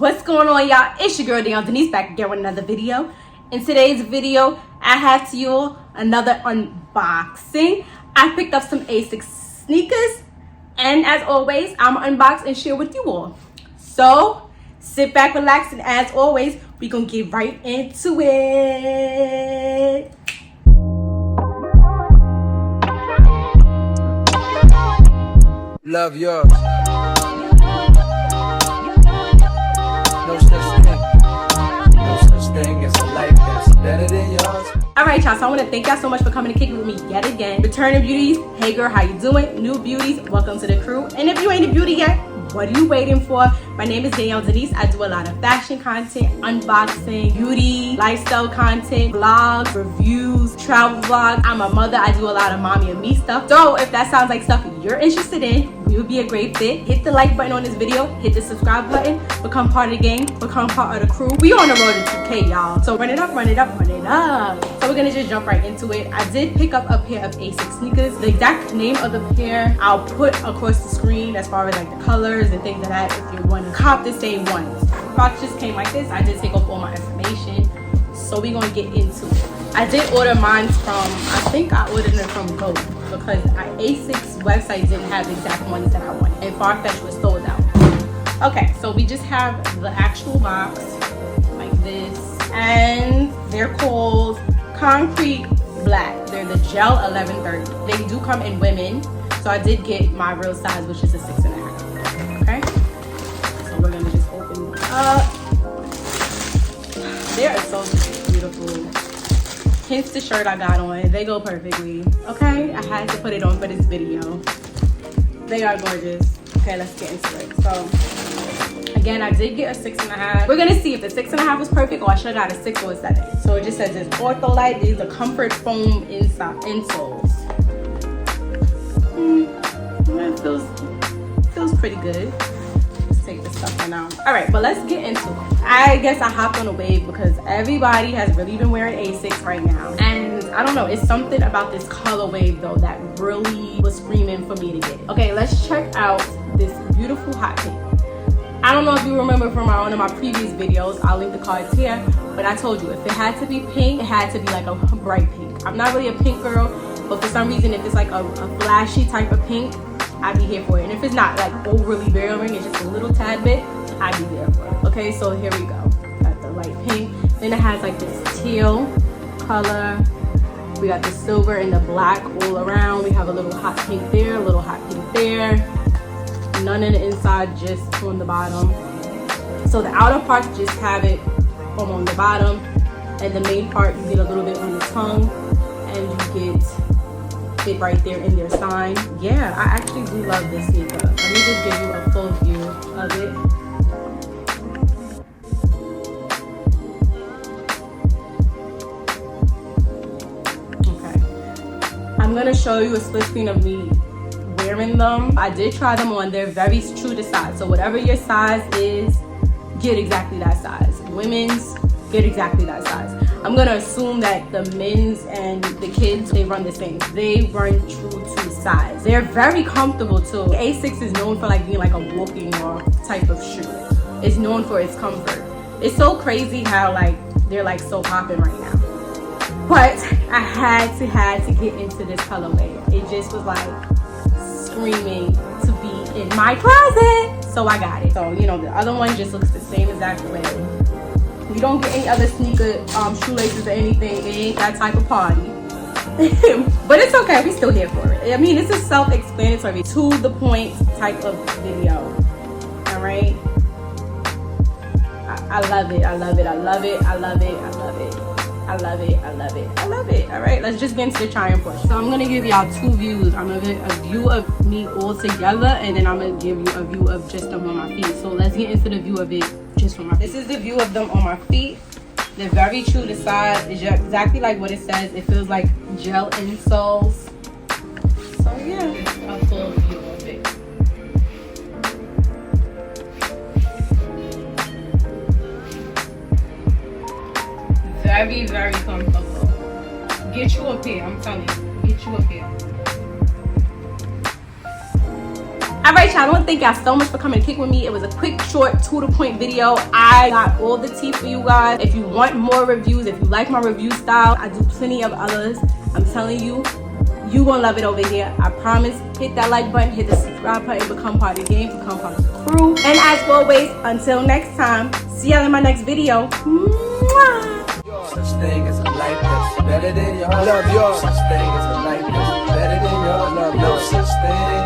What's going on, y'all? It's your girl Danielle Denese back again with another video. In today's video, I have to you another unboxing. I picked up some Asics sneakers, and as always, I'm gonna unbox and share with you all. So sit back, relax, and as always, we gonna get right into it. Love yours. No such thing. No such thing as a life that's better than yours. Alright, y'all, so I want to thank y'all so much for coming to kick it with me yet again. Returning beauties, hey girl, how you doing? New beauties, welcome to the crew. And if you ain't a beauty yet, what are you waiting for? My name is Danielle Denese. I do a lot of fashion content, unboxing, beauty, lifestyle content, vlogs, reviews, travel vlogs. I'm a mother. I do a lot of mommy and me stuff. So if that sounds like stuff you're interested in, we would be a great fit. Hit the like button on this video, hit the subscribe button, become part of the gang, become part of the crew. We on the road to 2K, y'all. So run it up, run it up, run it up. So we're gonna just jump right into it. I did pick up a pair of Asics sneakers. The exact name of the pair I'll put across the screen as far as like the colors and things like that if you want to cop the same ones. The box just came like this. I did take off all my information. So we're gonna get into it. I did order mine from, I think I ordered it from both because Asics website didn't have the exact ones that I wanted and Farfetch was sold out. Okay, so we just have the actual box like this, and they're called Concrete Black. They're the Gel 1130. They do come in women, so I did get my real size, which is a 6.5. Okay, so we're gonna just open them up. They are so beautiful. Hence the shirt I got on. They go perfectly. Okay, I had to put it on for this video. They are gorgeous. Okay, let's get into it. So again, I did get a 6.5. We're gonna see if the 6.5 was perfect or I should have got a 6 or a 7. So it just says it's Ortholite. These are comfort foam insoles. It feels pretty good. Take this stuff for now. All right, but let's get into it. I guess I hopped on a wave because everybody has really been wearing Asics right now, and I don't know, it's something about this color wave though that really was screaming for me to get it. Okay, let's check out this beautiful hot pink. I don't know if you remember from one of my previous videos, I'll link the cards here, but I told you if it had to be pink, it had to be like a bright pink. I'm not really a pink girl, but for some reason if it's like a flashy type of pink, I'd be here for it. And if it's not like overly bearing, it's just a little tad bit, I'd be there for it. Okay, so here we go. Got the light pink. Then it has like this teal color. We got the silver and the black all around. We have a little hot pink there, a little hot pink there. None in the inside, just on the bottom. So the outer parts just have it on the bottom. And the main part, you get a little bit on the tongue. And you get it right there in their sign. Yeah, I actually do love this sneaker. Let me just give you a full view of it. Okay, I'm gonna show you a split screen of me wearing them. I did try them on. They're very true to size, so whatever your size is, get exactly that size. Women's, get exactly that size. I'm gonna assume that the men's and the kids, they run the same. They run true to size. They're very comfortable too. Asics is known for like being like a walking or type of shoe. It's known for its comfort. It's so crazy how like they're like so popping right now. But I had to get into this colorway. It just was like screaming to be in my closet. So I got it. So you know the other one just looks the same exact way. You don't get any other sneaker shoelaces or anything. It ain't that type of party. But it's okay, we still here for it. I mean, it's a self-explanatory, to the point type of video. All right. I love it. I love it. I love it. I love it. I love it. I love it. I love it. I love it. All right, let's just get into the trying portion. So I'm gonna give y'all two views. I'm gonna get a view of me all together, and then I'm gonna give you a view of just them on my feet. So let's get into the view of it just on my feet. This is the view of them on my feet. They're very true to size. It's exactly like what it says. It feels like gel insoles. So yeah, a full view of it. Very, very comfortable. Get you a pair, I'm telling you. Get you a pair. All right, y'all, I want to thank y'all so much for coming to kick with me. It was a quick, short, to-the-point video. I got all the tea for you guys. If you want more reviews, if you like my review style, I do plenty of others. I'm telling you, you gonna love it over here. I promise. Hit that like button, hit the subscribe button, become part of the game, become part of the crew. And as always, until next time, see y'all in my next video. Mwah! Such thing as a life that's better than yours. Love yours. Such thing as a life that's better than yours. Love no such thing.